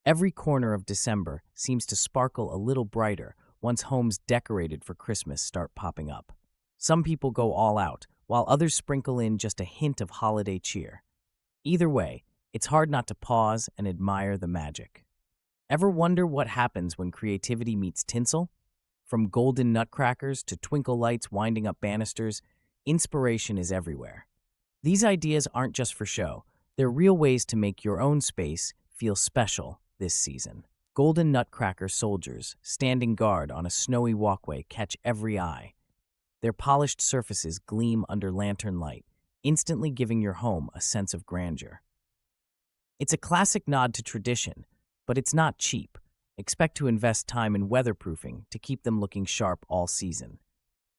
Every corner of December seems to sparkle a little brighter once homes decorated for Christmas start popping up. Some people go all out, while others sprinkle in just a hint of holiday cheer. Either way, it's hard not to pause and admire the magic. Ever wonder what happens when creativity meets tinsel? From golden nutcrackers to twinkle lights winding up banisters, inspiration is everywhere. These ideas aren't just for show, they're real ways to make your own space feel special this season. Golden nutcracker soldiers standing guard on a snowy walkway catch every eye. Their polished surfaces gleam under lantern light, instantly giving your home a sense of grandeur. It's a classic nod to tradition, but it's not cheap. Expect to invest time in weatherproofing to keep them looking sharp all season.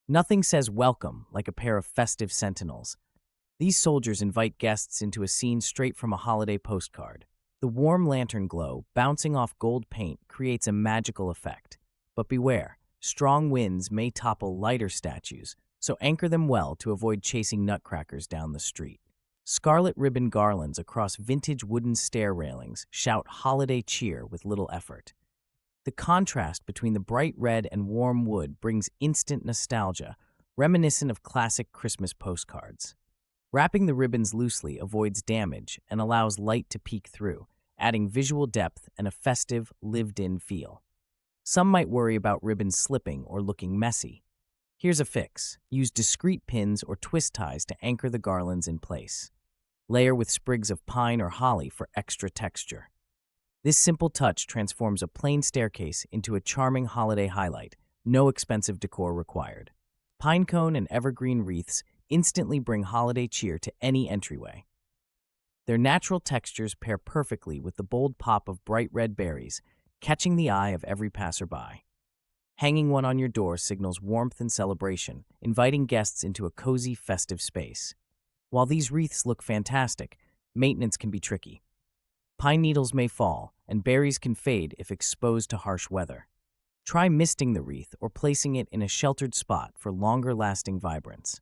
Nothing says welcome like a pair of festive sentinels. These soldiers invite guests into a scene straight from a holiday postcard. The warm lantern glow, bouncing off gold paint, creates a magical effect. But beware, strong winds may topple lighter statues, so anchor them well to avoid chasing nutcrackers down the street. Scarlet ribbon garlands across vintage wooden stair railings shout holiday cheer with little effort. The contrast between the bright red and warm wood brings instant nostalgia, reminiscent of classic Christmas postcards. Wrapping the ribbons loosely avoids damage and allows light to peek through, adding visual depth and a festive, lived-in feel. Some might worry about ribbons slipping or looking messy. Here's a fix. Use discreet pins or twist ties to anchor the garlands in place. Layer with sprigs of pine or holly for extra texture. This simple touch transforms a plain staircase into a charming holiday highlight, no expensive decor required. Pinecone and evergreen wreaths instantly bring holiday cheer to any entryway. Their natural textures pair perfectly with the bold pop of bright red berries, catching the eye of every passerby. Hanging one on your door signals warmth and celebration, inviting guests into a cozy, festive space. While these wreaths look fantastic, maintenance can be tricky. Pine needles may fall, and berries can fade if exposed to harsh weather. Try misting the wreath or placing it in a sheltered spot for longer-lasting vibrance.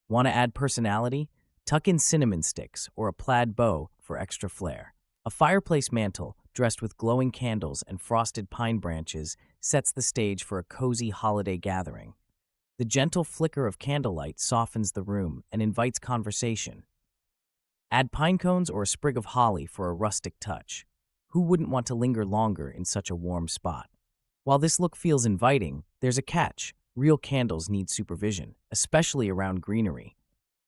Want to add personality? Tuck in cinnamon sticks or a plaid bow for extra flair. A fireplace mantle, dressed with glowing candles and frosted pine branches, sets the stage for a cozy holiday gathering. The gentle flicker of candlelight softens the room and invites conversation. Add pine cones or a sprig of holly for a rustic touch. Who wouldn't want to linger longer in such a warm spot? While this look feels inviting, there's a catch. Real candles need supervision, especially around greenery.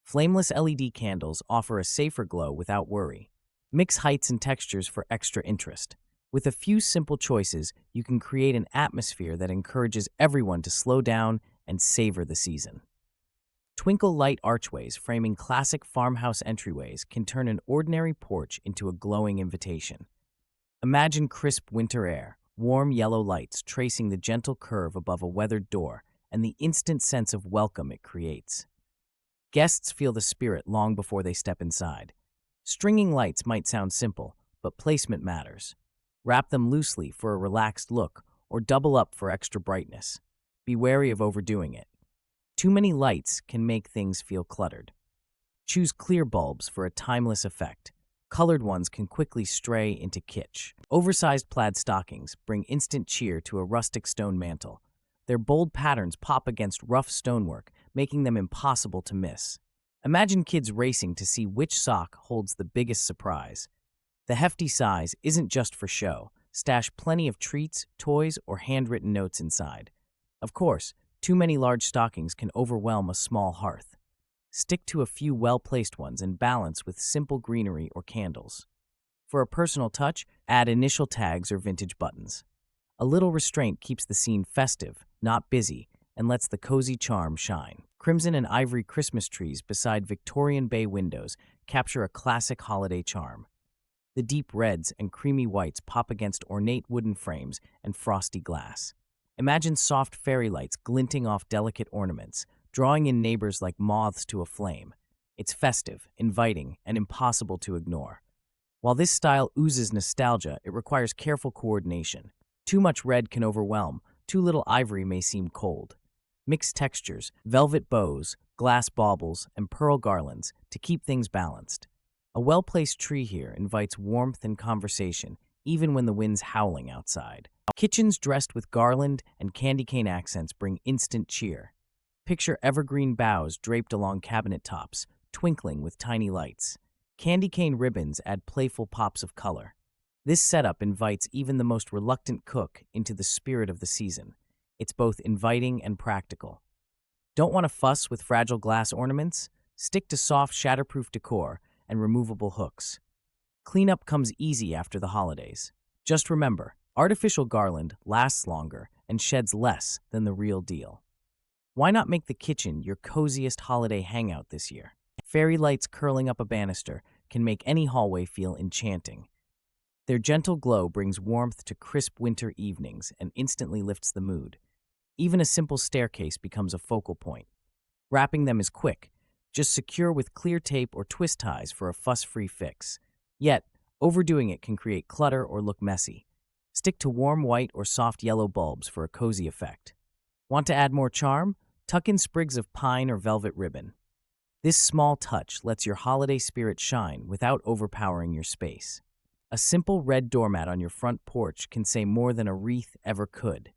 Flameless LED candles offer a safer glow without worry. Mix heights and textures for extra interest. With a few simple choices, you can create an atmosphere that encourages everyone to slow down and savor the season. Twinkle light archways framing classic farmhouse entryways can turn an ordinary porch into a glowing invitation. Imagine crisp winter air, warm yellow lights tracing the gentle curve above a weathered door, and the instant sense of welcome it creates. Guests feel the spirit long before they step inside. Stringing lights might sound simple, but placement matters. Wrap them loosely for a relaxed look or double up for extra brightness. Be wary of overdoing it. Too many lights can make things feel cluttered. Choose clear bulbs for a timeless effect. Colored ones can quickly stray into kitsch. Oversized plaid stockings bring instant cheer to a rustic stone mantel. Their bold patterns pop against rough stonework, making them impossible to miss. Imagine kids racing to see which sock holds the biggest surprise. The hefty size isn't just for show. Stash plenty of treats, toys, or handwritten notes inside. Of course, too many large stockings can overwhelm a small hearth. Stick to a few well-placed ones and balance with simple greenery or candles. For a personal touch, add initial tags or vintage buttons. A little restraint keeps the scene festive, not busy, and lets the cozy charm shine. Crimson and ivory Christmas trees beside Victorian bay windows capture a classic holiday charm. The deep reds and creamy whites pop against ornate wooden frames and frosty glass. Imagine soft fairy lights glinting off delicate ornaments, drawing in neighbors like moths to a flame. It's festive, inviting, and impossible to ignore. While this style oozes nostalgia, it requires careful coordination. Too much red can overwhelm, too little ivory may seem cold. Mix textures, velvet bows, glass baubles, and pearl garlands to keep things balanced. A well-placed tree here invites warmth and conversation, even when the wind's howling outside. Kitchens dressed with garland and candy cane accents bring instant cheer. Picture evergreen boughs draped along cabinet tops, twinkling with tiny lights. Candy cane ribbons add playful pops of color. This setup invites even the most reluctant cook into the spirit of the season. It's both inviting and practical. Don't want to fuss with fragile glass ornaments? Stick to soft, shatterproof decor and removable hooks. Cleanup comes easy after the holidays. Just remember, artificial garland lasts longer and sheds less than the real deal. Why not make the kitchen your coziest holiday hangout this year? Fairy lights curling up a banister can make any hallway feel enchanting. Their gentle glow brings warmth to crisp winter evenings and instantly lifts the mood. Even a simple staircase becomes a focal point. Wrapping them is quick. Just secure with clear tape or twist ties for a fuss-free fix. Yet, overdoing it can create clutter or look messy. Stick to warm white or soft yellow bulbs for a cozy effect. Want to add more charm? Tuck in sprigs of pine or velvet ribbon. This small touch lets your holiday spirit shine without overpowering your space. A simple red doormat on your front porch can say more than a wreath ever could.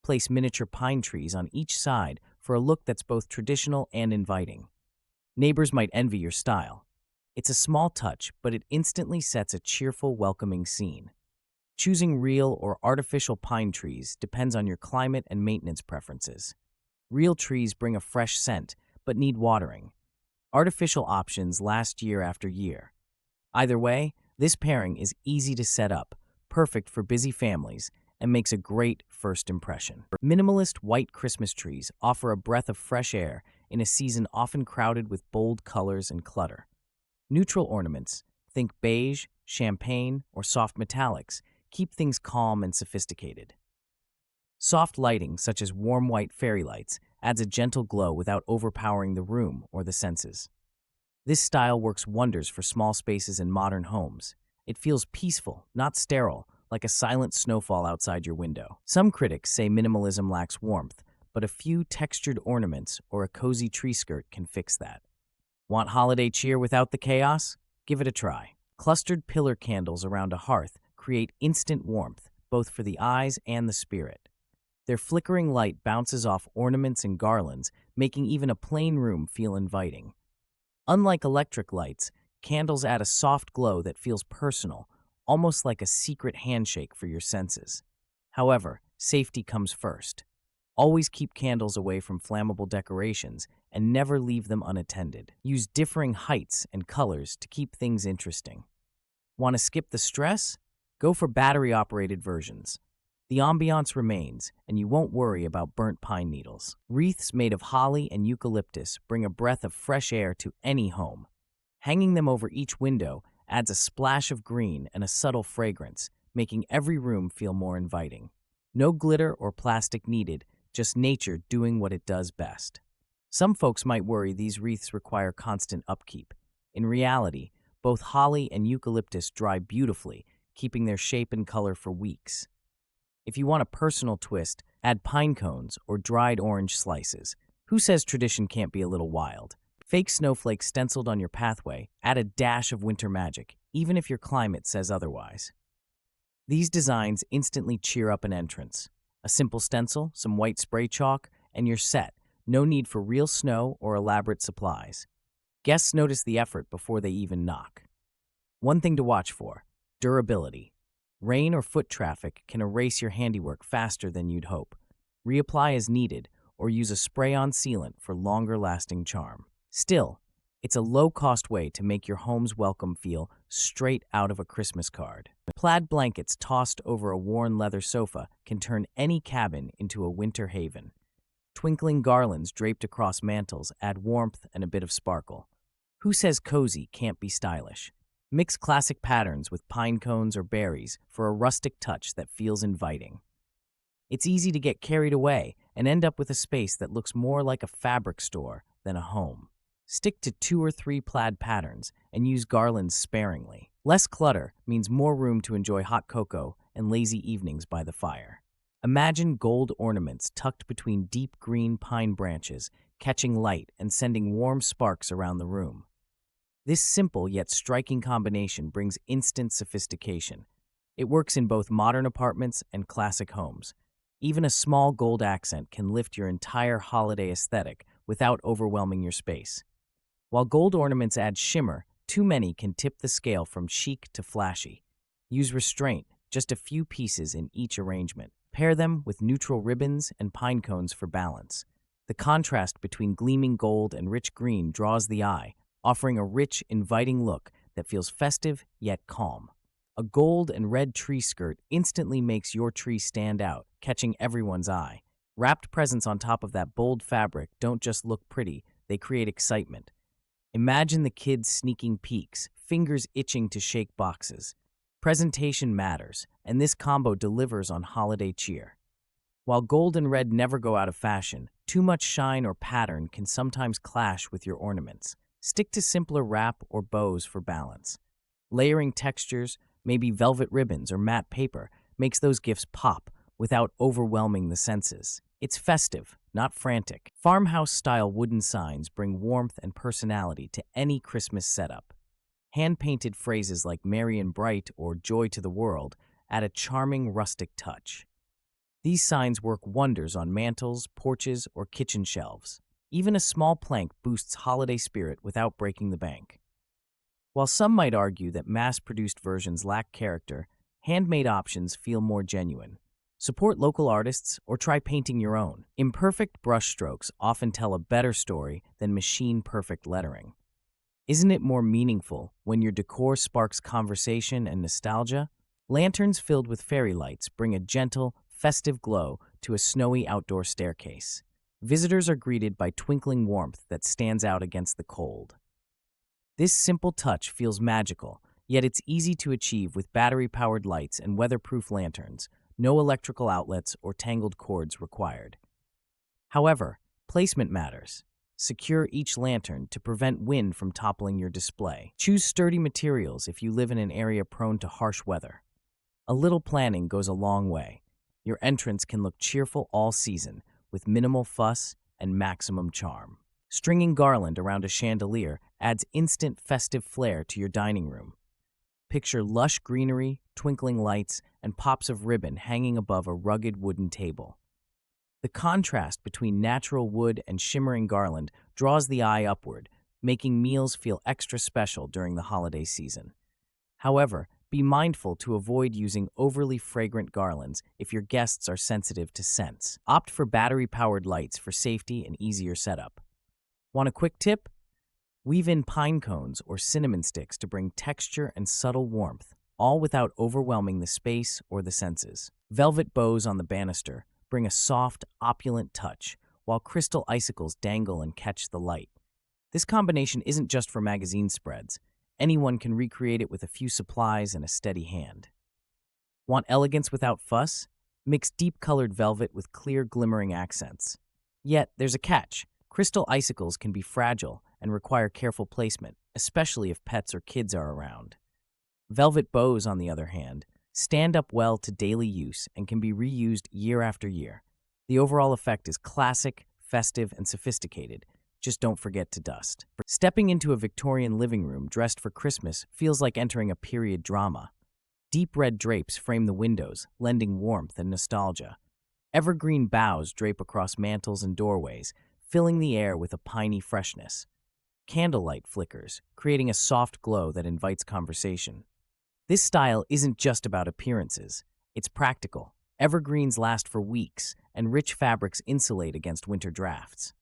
Place miniature pine trees on each side for a look that's both traditional and inviting. Neighbors might envy your style. It's a small touch, but it instantly sets a cheerful, welcoming scene. Choosing real or artificial pine trees depends on your climate and maintenance preferences. Real trees bring a fresh scent, but need watering. Artificial options last year after year. Either way, this pairing is easy to set up, perfect for busy families, and makes a great first impression. Minimalist white Christmas trees offer a breath of fresh air in a season often crowded with bold colors and clutter. Neutral ornaments, think beige, champagne, or soft metallics, keep things calm and sophisticated. Soft lighting, such as warm white fairy lights, adds a gentle glow without overpowering the room or the senses. This style works wonders for small spaces in modern homes. It feels peaceful, not sterile, like a silent snowfall outside your window. Some critics say minimalism lacks warmth, but a few textured ornaments or a cozy tree skirt can fix that. Want holiday cheer without the chaos? Give it a try. Clustered pillar candles around a hearth create instant warmth, both for the eyes and the spirit. Their flickering light bounces off ornaments and garlands, making even a plain room feel inviting. Unlike electric lights, candles add a soft glow that feels personal, almost like a secret handshake for your senses. However, safety comes first. Always keep candles away from flammable decorations and never leave them unattended. Use differing heights and colors to keep things interesting. Want to skip the stress? Go for battery-operated versions. The ambiance remains, and you won't worry about burnt pine needles. Wreaths made of holly and eucalyptus bring a breath of fresh air to any home. Hanging them over each window adds a splash of green and a subtle fragrance, making every room feel more inviting. No glitter or plastic needed, just nature doing what it does best. Some folks might worry these wreaths require constant upkeep. In reality, both holly and eucalyptus dry beautifully, keeping their shape and color for weeks. If you want a personal twist, add pine cones or dried orange slices. Who says tradition can't be a little wild? Fake snowflakes stenciled on your pathway add a dash of winter magic, even if your climate says otherwise. These designs instantly cheer up an entrance. A simple stencil, some white spray chalk, and you're set. No need for real snow or elaborate supplies. Guests notice the effort before they even knock. One thing to watch for: durability. Rain or foot traffic can erase your handiwork faster than you'd hope. Reapply as needed, or use a spray-on sealant for longer-lasting charm. Still, it's a low-cost way to make your home's welcome feel straight out of a Christmas card. Plaid blankets tossed over a worn leather sofa can turn any cabin into a winter haven. Twinkling garlands draped across mantels add warmth and a bit of sparkle. Who says cozy can't be stylish? Mix classic patterns with pine cones or berries for a rustic touch that feels inviting. It's easy to get carried away and end up with a space that looks more like a fabric store than a home. Stick to 2 or 3 plaid patterns and use garlands sparingly. Less clutter means more room to enjoy hot cocoa and lazy evenings by the fire. Imagine gold ornaments tucked between deep green pine branches, catching light and sending warm sparks around the room. This simple yet striking combination brings instant sophistication. It works in both modern apartments and classic homes. Even a small gold accent can lift your entire holiday aesthetic without overwhelming your space. While gold ornaments add shimmer, too many can tip the scale from chic to flashy. Use restraint, just a few pieces in each arrangement. Pair them with neutral ribbons and pine cones for balance. The contrast between gleaming gold and rich green draws the eye, offering a rich, inviting look that feels festive yet calm. A gold and red tree skirt instantly makes your tree stand out, catching everyone's eye. Wrapped presents on top of that bold fabric don't just look pretty, they create excitement. Imagine the kids sneaking peeks, fingers itching to shake boxes. Presentation matters, and this combo delivers on holiday cheer. While gold and red never go out of fashion, too much shine or pattern can sometimes clash with your ornaments. Stick to simpler wrap or bows for balance. Layering textures, maybe velvet ribbons or matte paper, makes those gifts pop without overwhelming the senses. It's festive, not frantic. Farmhouse-style wooden signs bring warmth and personality to any Christmas setup. Hand-painted phrases like Merry and Bright or Joy to the World add a charming rustic touch. These signs work wonders on mantels, porches, or kitchen shelves. Even a small plank boosts holiday spirit without breaking the bank. While some might argue that mass-produced versions lack character, handmade options feel more genuine. Support local artists or try painting your own. Imperfect brushstrokes often tell a better story than machine-perfect lettering. Isn't it more meaningful when your decor sparks conversation and nostalgia? Lanterns filled with fairy lights bring a gentle, festive glow to a snowy outdoor staircase. Visitors are greeted by twinkling warmth that stands out against the cold. This simple touch feels magical, yet it's easy to achieve with battery-powered lights and weatherproof lanterns, no electrical outlets or tangled cords required. However, placement matters. Secure each lantern to prevent wind from toppling your display. Choose sturdy materials if you live in an area prone to harsh weather. A little planning goes a long way. Your entrance can look cheerful all season, with minimal fuss and maximum charm. Stringing garland around a chandelier adds instant festive flair to your dining room. Picture lush greenery, twinkling lights, and pops of ribbon hanging above a rugged wooden table. The contrast between natural wood and shimmering garland draws the eye upward, making meals feel extra special during the holiday season. However, be mindful to avoid using overly fragrant garlands if your guests are sensitive to scents. Opt for battery-powered lights for safety and easier setup. Want a quick tip? Weave in pine cones or cinnamon sticks to bring texture and subtle warmth, all without overwhelming the space or the senses. Velvet bows on the banister bring a soft, opulent touch, while crystal icicles dangle and catch the light. This combination isn't just for magazine spreads. Anyone can recreate it with a few supplies and a steady hand. Want elegance without fuss? Mix deep-colored velvet with clear, glimmering accents. Yet, there's a catch. Crystal icicles can be fragile and require careful placement, especially if pets or kids are around. Velvet bows, on the other hand, stand up well to daily use and can be reused year after year. The overall effect is classic, festive, and sophisticated. Just don't forget to dust. Stepping into a Victorian living room dressed for Christmas feels like entering a period drama. Deep red drapes frame the windows, lending warmth and nostalgia. Evergreen boughs drape across mantels and doorways, filling the air with a piney freshness. Candlelight flickers, creating a soft glow that invites conversation. This style isn't just about appearances. It's practical. Evergreens last for weeks, and rich fabrics insulate against winter drafts.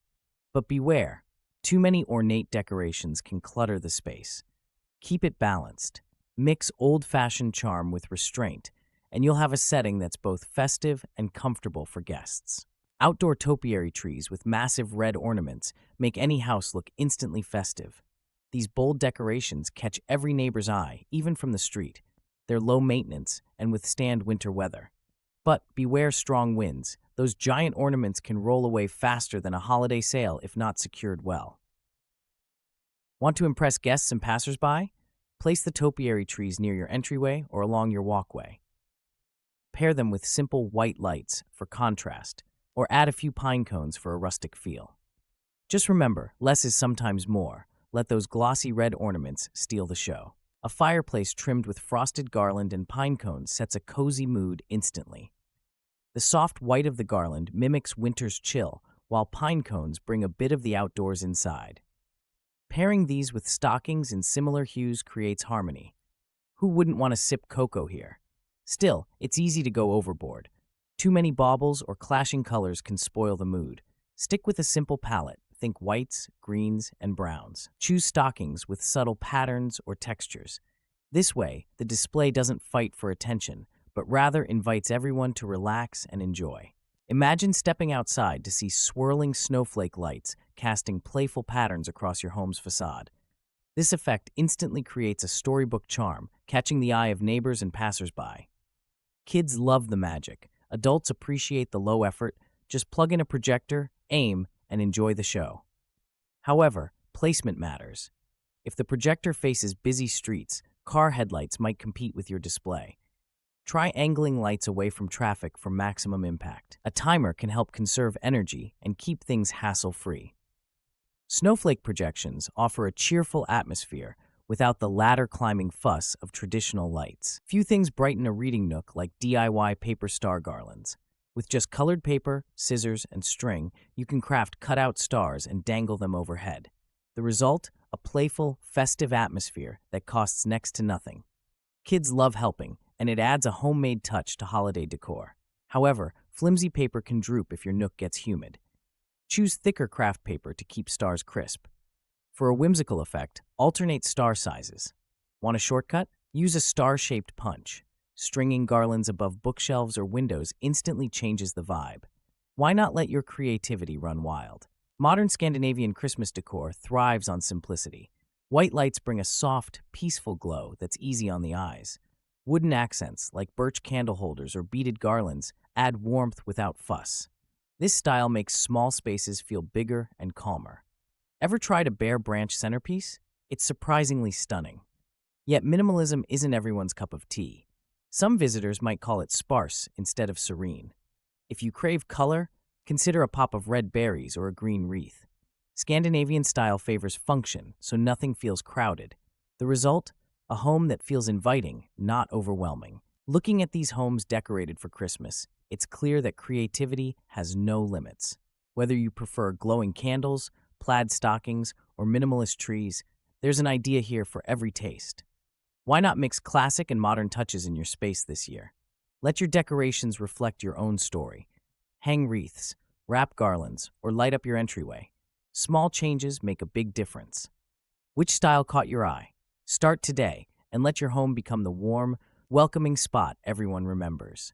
But beware, too many ornate decorations can clutter the space. Keep it balanced. Mix old-fashioned charm with restraint, and you'll have a setting that's both festive and comfortable for guests. Outdoor topiary trees with massive red ornaments make any house look instantly festive. These bold decorations catch every neighbor's eye, even from the street. They're low maintenance and withstand winter weather. But beware strong winds. Those giant ornaments can roll away faster than a holiday sale if not secured well. Want to impress guests and passersby? Place the topiary trees near your entryway or along your walkway. Pair them with simple white lights for contrast, or add a few pine cones for a rustic feel. Just remember, less is sometimes more. Let those glossy red ornaments steal the show. A fireplace trimmed with frosted garland and pine cones sets a cozy mood instantly. The soft white of the garland mimics winter's chill, while pine cones bring a bit of the outdoors inside. Pairing these with stockings in similar hues creates harmony. Who wouldn't want to sip cocoa here? Still, it's easy to go overboard. Too many baubles or clashing colors can spoil the mood. Stick with a simple palette. Think whites, greens, and browns. Choose stockings with subtle patterns or textures. This way, the display doesn't fight for attention, but rather invites everyone to relax and enjoy. Imagine stepping outside to see swirling snowflake lights casting playful patterns across your home's facade. This effect instantly creates a storybook charm, catching the eye of neighbors and passersby. Kids love the magic. Adults appreciate the low effort. Just plug in a projector, aim, and enjoy the show. However, placement matters. If the projector faces busy streets, car headlights might compete with your display. Try angling lights away from traffic for maximum impact. A timer can help conserve energy and keep things hassle-free. Snowflake projections offer a cheerful atmosphere without the ladder-climbing fuss of traditional lights. Few things brighten a reading nook like DIY paper star garlands. With just colored paper, scissors, and string, you can craft cutout stars and dangle them overhead. The result? A playful, festive atmosphere that costs next to nothing. Kids love helping, and it adds a homemade touch to holiday decor. However, flimsy paper can droop if your nook gets humid. Choose thicker craft paper to keep stars crisp. For a whimsical effect, alternate star sizes. Want a shortcut? Use a star-shaped punch. Stringing garlands above bookshelves or windows instantly changes the vibe. Why not let your creativity run wild? Modern Scandinavian Christmas decor thrives on simplicity. White lights bring a soft, peaceful glow that's easy on the eyes. Wooden accents, like birch candle holders or beaded garlands, add warmth without fuss. This style makes small spaces feel bigger and calmer. Ever tried a bare branch centerpiece? It's surprisingly stunning. Yet minimalism isn't everyone's cup of tea. Some visitors might call it sparse instead of serene. If you crave color, consider a pop of red berries or a green wreath. Scandinavian style favors function, so nothing feels crowded. The result? A home that feels inviting, not overwhelming. Looking at these homes decorated for Christmas, it's clear that creativity has no limits. Whether you prefer glowing candles, plaid stockings, or minimalist trees, there's an idea here for every taste. Why not mix classic and modern touches in your space this year? Let your decorations reflect your own story. Hang wreaths, wrap garlands, or light up your entryway. Small changes make a big difference. Which style caught your eye? Start today and let your home become the warm, welcoming spot everyone remembers.